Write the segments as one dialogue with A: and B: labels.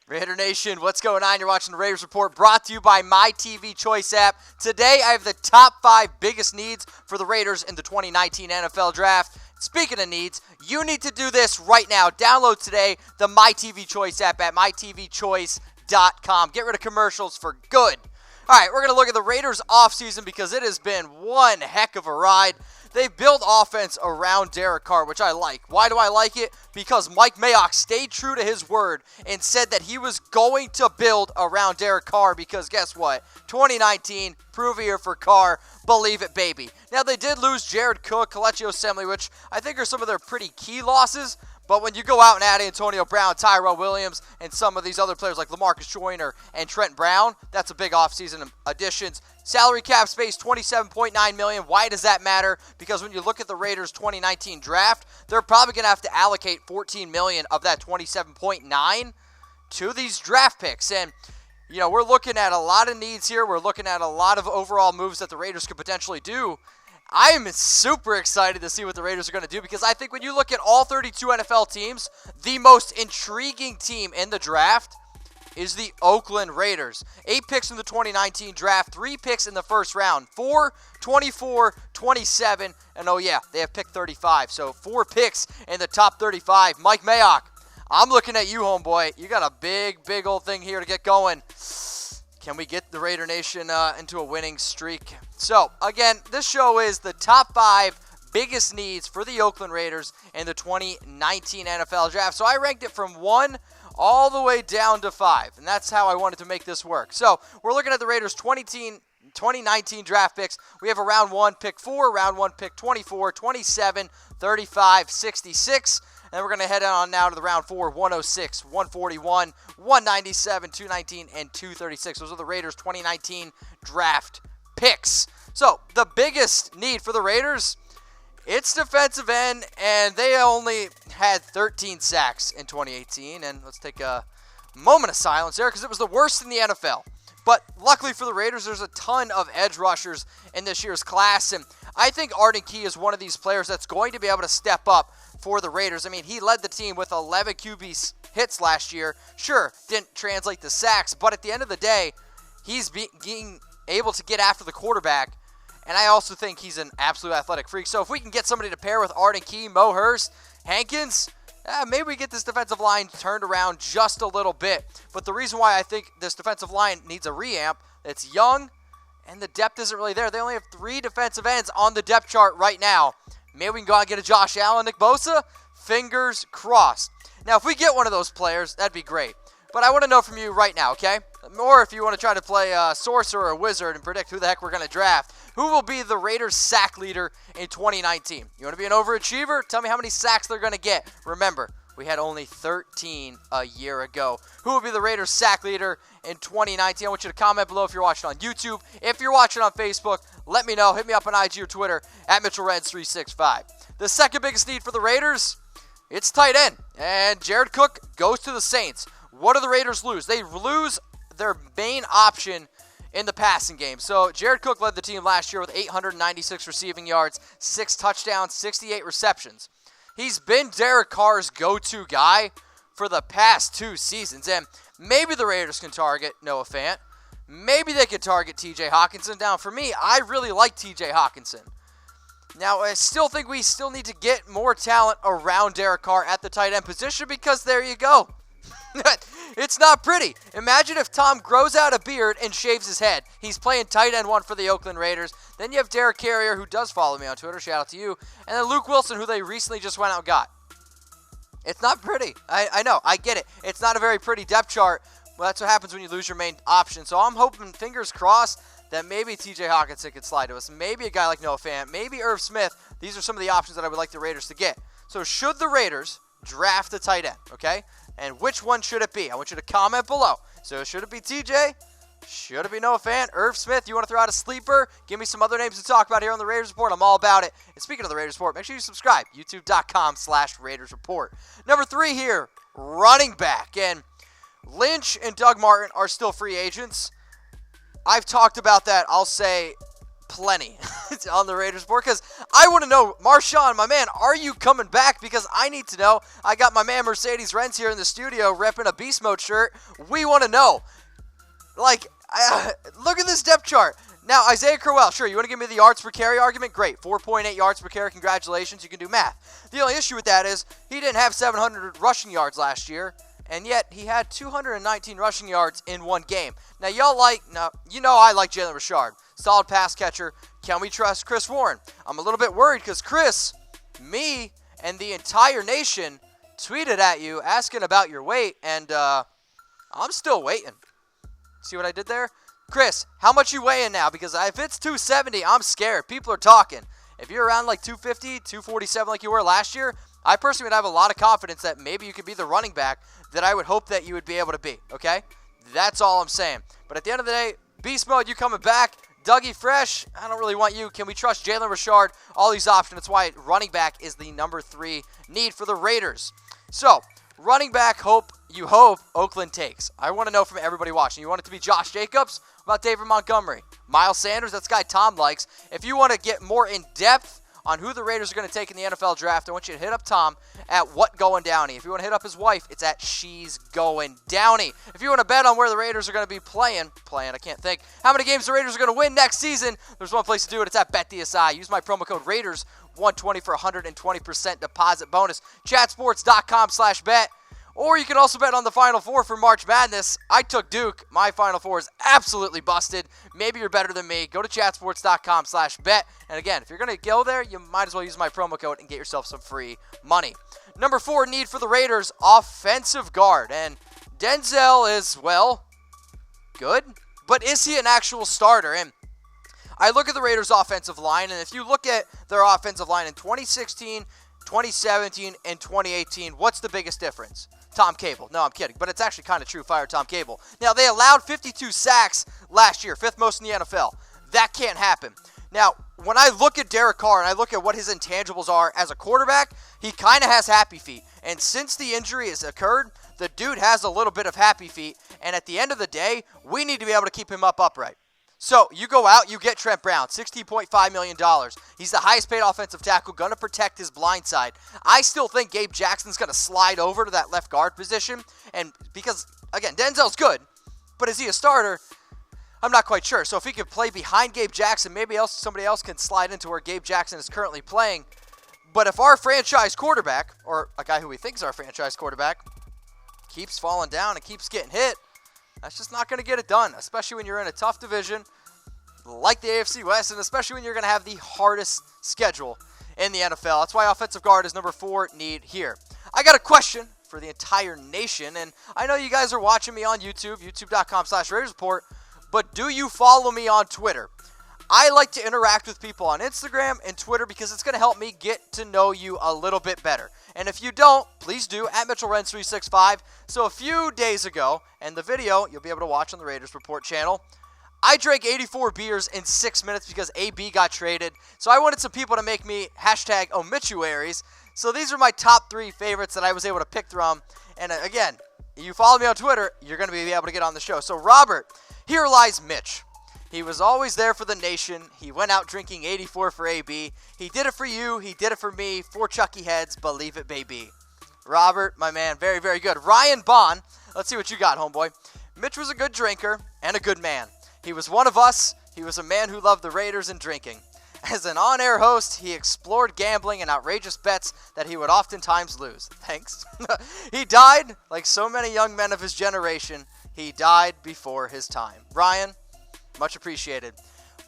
A: Raider Nation, what's going on? You're watching the Raiders Report, brought to you by My TV Choice app. Today, I have the top 5 biggest needs for the Raiders in the 2019 NFL Draft. Speaking of needs, you need to do this right now. Download today the My TV Choice app at mytvchoice.com. Get rid of commercials for good. All right, we're going to look at the Raiders offseason because it has been one heck of a ride. They built offense around Derek Carr, which I like. Why do I like it? Because Mike Mayock stayed true to his word and said that he was going to build around Derek Carr because guess what? 2019, prove a year for Carr. Believe it, baby. Now, they did lose Jared Cook, Kelechi Osemele, which I think are some of their pretty key losses. But when you go out and add Antonio Brown, Tyrell Williams, and some of these other players like LaMarcus Joyner and Trent Brown, that's a big offseason additions. Salary cap space, $27.9 million. Why does that matter? Because when you look at the Raiders' 2019 draft, they're probably going to have to allocate $14 million of that $27.9 to these draft picks. And, you know, we're looking at a lot of needs here. We're looking at a lot of overall moves that the Raiders could potentially do. I am super excited to see what the Raiders are going to do because I think when you look at all 32 NFL teams, the most intriguing team in the draft is the Oakland Raiders. 8 picks in the 2019 draft, 3 picks in the first round, 4, 24, 27, and oh yeah, they have pick 35. So 4 picks in the top 35. Mike Mayock, I'm looking at you, homeboy. You got a big old thing here to get going. Can we get the Raider Nation into a winning streak? So, again, this show is the top 5 biggest needs for the Oakland Raiders in the 2019 NFL Draft. So, I ranked it from 1 all the way down to 5, and that's how I wanted to make this work. So, we're looking at the Raiders' 2019 draft picks. We have a round 1, pick 4, round 1, pick 24, 27, 35, 66. And we're going to head on now to the round 4, 106, 141, 197, 219, and 236. Those are the Raiders' 2019 draft picks. So, the biggest need for the Raiders, it's defensive end, and they only had 13 sacks in 2018. And let's take a moment of silence there because it was the worst in the NFL. But luckily for the Raiders, there's a ton of edge rushers in this year's class. And I think Arden Key is one of these players that's going to be able to step up for the Raiders. I mean, he led the team with 11 QB hits last year. Sure, didn't translate to sacks, but at the end of the day, he's being able to get after the quarterback. And I also think he's an absolute athletic freak. So if we can get somebody to pair with Arden Key, Mo Hurst, Hankins, maybe we get this defensive line turned around just a little bit. But the reason why I think this defensive line needs a revamp, it's young, and the depth isn't really there. They only have 3 defensive ends on the depth chart right now. Maybe we can go out and get a Josh Allen, Nick Bosa. Fingers crossed. Now, if we get one of those players, that'd be great. But I want to know from you right now, okay? Or if you want to try to play a sorcerer or a wizard and predict who the heck we're going to draft, who will be the Raiders' sack leader in 2019? You want to be an overachiever? Tell me how many sacks they're going to get. Remember, we had only 13 a year ago. Who will be the Raiders' sack leader in 2019? I want you to comment below if you're watching on YouTube. If you're watching on Facebook, let me know. Hit me up on IG or Twitter at MitchellReds365. The second biggest need for the Raiders, it's tight end. And Jared Cook goes to the Saints. What do the Raiders lose? They lose their main option in the passing game. So Jared Cook led the team last year with 896 receiving yards, 6 touchdowns, 68 receptions. He's been Derek Carr's go-to guy for the past 2 seasons. And maybe the Raiders can target Noah Fant. Maybe they could target TJ Hockenson. Now, for me, I really like TJ Hockenson. Now, I still think we still need to get more talent around Derek Carr at the tight end position because there you go. It's not pretty. Imagine if Tom grows out a beard and shaves his head. He's playing tight end 1 for the Oakland Raiders. Then you have Derek Carrier, who does follow me on Twitter. Shout out to you. And then Luke Wilson, who they recently just went out and got. It's not pretty. I know. I get it. It's not a very pretty depth chart. Well, that's what happens when you lose your main option. So I'm hoping, fingers crossed, that maybe TJ Hockenson could slide to us. Maybe a guy like Noah Fant. Maybe Irv Smith. These are some of the options that I would like the Raiders to get. So should the Raiders draft a tight end, okay? And which one should it be? I want you to comment below. So should it be TJ? Should it be Noah Fant? Irv Smith? You want to throw out a sleeper? Give me some other names to talk about here on the Raiders Report. I'm all about it. And speaking of the Raiders Report, make sure you subscribe. YouTube.com/Raiders Report. Number 3 here, running back. And Lynch and Doug Martin are still free agents. I've talked about that, I'll say, plenty on the Raiders board because I want to know, Marshawn, my man, are you coming back? Because I need to know. I got my man Mercedes Renz here in the studio repping a Beast Mode shirt. We want to know. Like, look at this depth chart. Now, Isaiah Crowell, sure, you want to give me the yards per carry argument? Great. 4.8 yards per carry. Congratulations. You can do math. The only issue with that is he didn't have 700 rushing yards last year, and yet he had 219 rushing yards in one game. Now, I like Jalen Richard. Solid pass catcher. Can we trust Chris Warren? I'm a little bit worried because Chris, me, and the entire nation tweeted at you asking about your weight, and I'm still waiting. See what I did there? Chris, how much you weighing now? Because if it's 270, I'm scared. People are talking. If you're around like 250, 247 like you were last year, I personally would have a lot of confidence that maybe you could be the running back that I would hope that you would be able to be, okay? That's all I'm saying. But at the end of the day, Beast Mode, you coming back. Dougie Fresh, I don't really want you. Can we trust Jalen Richard? All these options. That's why running back is the number 3 need for the Raiders. So, running back, you hope Oakland takes. I want to know from everybody watching. You want it to be Josh Jacobs? What about David Montgomery? Miles Sanders? That's the guy Tom likes. If you want to get more in-depth on who the Raiders are going to take in the NFL draft, I want you to hit up Tom at What Going Downey. If you want to hit up his wife, it's at She's Going Downey. If you want to bet on where the Raiders are going to be playing, I can't think, how many games the Raiders are going to win next season, there's one place to do it. It's at BetDSI. Use my promo code Raiders120 for 120% deposit bonus. Chatsports.com/bet. Or you can also bet on the Final Four for March Madness. I took Duke. My Final Four is absolutely busted. Maybe you're better than me. Go to chatsports.com/bet. And again, if you're going to go there, you might as well use my promo code and get yourself some free money. Number 4 need for the Raiders, offensive guard. And Denzel is, well, good. But is he an actual starter? And I look at the Raiders' offensive line, and if you look at their offensive line in 2016, 2017, and 2018, what's the biggest difference? Tom Cable. No, I'm kidding, but it's actually kind of true. Fire Tom Cable. Now, they allowed 52 sacks last year, 5th most in the NFL. That can't happen. Now, when I look at Derek Carr and I look at what his intangibles are as a quarterback, he kind of has happy feet. And since the injury has occurred, the dude has a little bit of happy feet. And at the end of the day, we need to be able to keep him upright. So, you go out, you get Trent Brown, $16.5 million. He's the highest paid offensive tackle, going to protect his blind side. I still think Gabe Jackson's going to slide over to that left guard position. And because, again, Denzel's good, but is he a starter? I'm not quite sure. So if he could play behind Gabe Jackson, maybe somebody else can slide into where Gabe Jackson is currently playing. But if our franchise quarterback, or a guy who we think is our franchise quarterback, keeps falling down and keeps getting hit, that's just not going to get it done, especially when you're in a tough division like the AFC West, and especially when you're going to have the hardest schedule in the NFL. That's why offensive guard is number 4 need here. I got a question for the entire nation, and I know you guys are watching me on YouTube, youtube.com/Raiders Report, but do you follow me on Twitter? I like to interact with people on Instagram and Twitter because it's going to help me get to know you a little bit better. And if you don't, please do, at MitchellRens365. So a few days ago, and the video you'll be able to watch on the Raiders Report channel, I drank 84 beers in 6 minutes because AB got traded. So I wanted some people to make me #omituaries. So these are my top 3 favorites that I was able to pick from. And again, you follow me on Twitter, you're going to be able to get on the show. So Robert, here lies Mitch. He was always there for the nation. He went out drinking 84 for AB. He did it for you. He did it for me. 4 Chucky heads. Believe it, baby. Robert, my man, very, very good. Ryan Bond, let's see what you got, homeboy. Mitch was a good drinker and a good man. He was one of us. He was a man who loved the Raiders and drinking. As an on-air host, he explored gambling and outrageous bets that he would oftentimes lose. Thanks. He died, like so many young men of his generation, he died before his time. Ryan, much appreciated.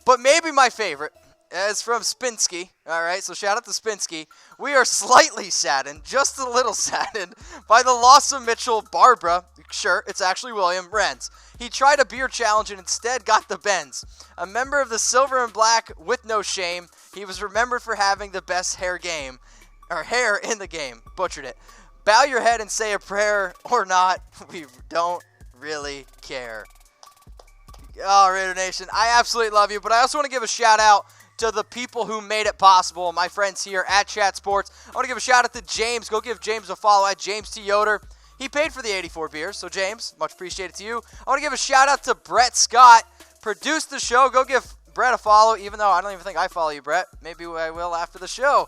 A: But maybe my favorite is from Spinsky. All right, so shout out to Spinsky. We are slightly saddened, just a little saddened, by the loss of Mitchell Barbara. Sure, it's actually William Renz. He tried a beer challenge and instead got the Benz. A member of the Silver and Black with no shame, he was remembered for having the best hair in the game. Butchered it. Bow your head and say a prayer or not. We don't really care. Oh, Raider Nation, I absolutely love you, but I also want to give a shout out to the people who made it possible, my friends here at Chat Sports. I want to give a shout out to James. Go give James a follow at James T. Yoder. He paid for the 84 beers, so James, much appreciated to you. I want to give a shout out to Brett Scott, produced the show. Go give Brett a follow, even though I don't even think I follow you, Brett. Maybe I will after the show.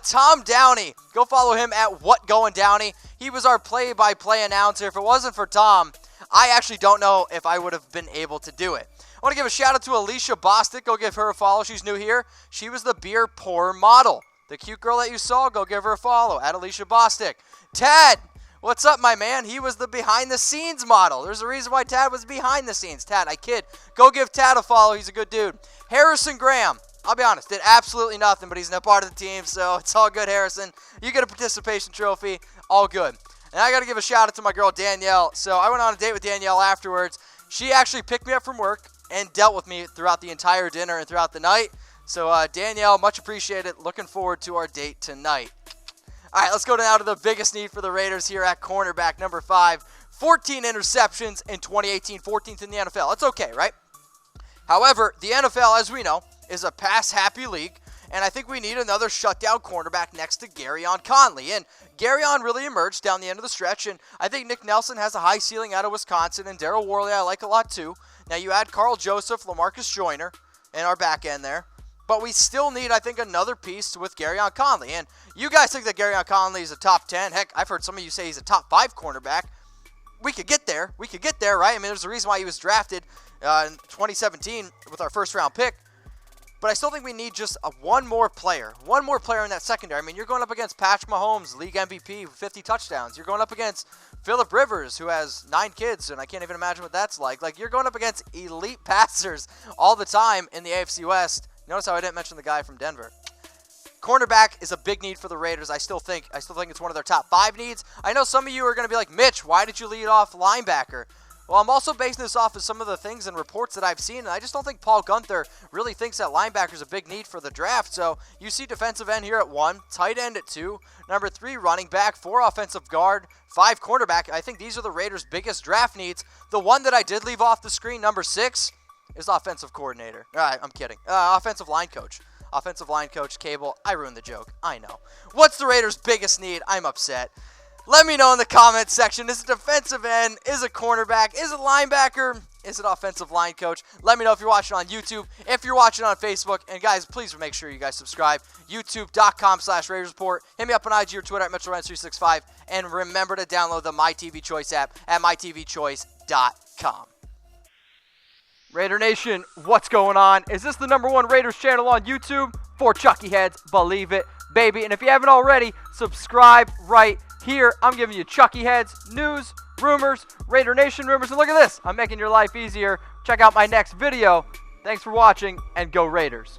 A: Tom Downey. Go follow him at WhatGoingDowney. He was our play-by-play announcer. If it wasn't for Tom, I actually don't know if I would have been able to do it. I want to give a shout-out to Alicia Bostic. Go give her a follow. She's new here. She was the beer pour model. The cute girl that you saw, go give her a follow at Alicia Bostic. Tad. What's up, my man? He was the behind-the-scenes model. There's a reason why Tad was behind the scenes. Tad, I kid. Go give Tad a follow. He's a good dude. Harrison Graham. I'll be honest, did absolutely nothing, but he's not part of the team, so it's all good, Harrison. You get a participation trophy. All good. And I got to give a shout-out to my girl, Danielle. So I went on a date with Danielle afterwards. She actually picked me up from work and dealt with me throughout the entire dinner and throughout the night. So, Danielle, much appreciated. Looking forward to our date tonight. All right, let's go now to the biggest need for the Raiders here at cornerback, number 5. 14 interceptions in 2018, 14th in the NFL. That's okay, right? However, the NFL, as we know, is a pass-happy league, and I think we need another shutdown cornerback next to Gareon Conley. And Gareon really emerged down the end of the stretch, and I think Nick Nelson has a high ceiling out of Wisconsin, and Daryl Worley I like a lot too. Now, you add Carl Joseph, LaMarcus Joyner in our back end there. But we still need, I think, another piece with Gareon Conley. And you guys think that Gareon Conley is a top 10. Heck, I've heard some of you say he's a top 5 cornerback. We could get there. We could get there, right? I mean, there's a reason why he was drafted in 2017 with our first-round pick. But I still think we need just one more player. One more player in that secondary. I mean, you're going up against Patrick Mahomes, league MVP, 50 touchdowns. You're going up against Phillip Rivers, who has 9 kids, and I can't even imagine what that's like. Like, you're going up against elite passers all the time in the AFC West. Notice how I didn't mention the guy from Denver. Cornerback is a big need for the Raiders. I still think it's one of their top 5 needs. I know some of you are going to be like, Mitch, why did you lead off linebacker? Well, I'm also basing this off of some of the things and reports that I've seen, and I just don't think Paul Gunther really thinks that linebacker is a big need for the draft. So you see defensive end here at 1, tight end at 2, number 3 running back, 4 offensive guard, 5 cornerback. I think these are the Raiders' biggest draft needs. The one that I did leave off the screen, number 6, is offensive coordinator. All right, I'm kidding. Offensive line coach. Offensive line coach, Cable. I ruined the joke. I know. What's the Raiders' biggest need? I'm upset. Let me know in the comments section. Is it defensive end? Is it cornerback? Is it linebacker? Is it offensive line coach? Let me know if you're watching on YouTube, if you're watching on Facebook. And guys, please make sure you guys subscribe. YouTube.com/Raiders Report. Hit me up on IG or Twitter at MetroRens365. And remember to download the MyTV Choice app at mytvchoice.com. Raider Nation, what's going on? Is this the #1 Raiders channel on YouTube? For Chucky Heads, believe it, baby. And if you haven't already, subscribe right here. I'm giving you Chucky Heads, news, rumors, Raider Nation rumors. And look at this, I'm making your life easier. Check out my next video. Thanks for watching, and go Raiders.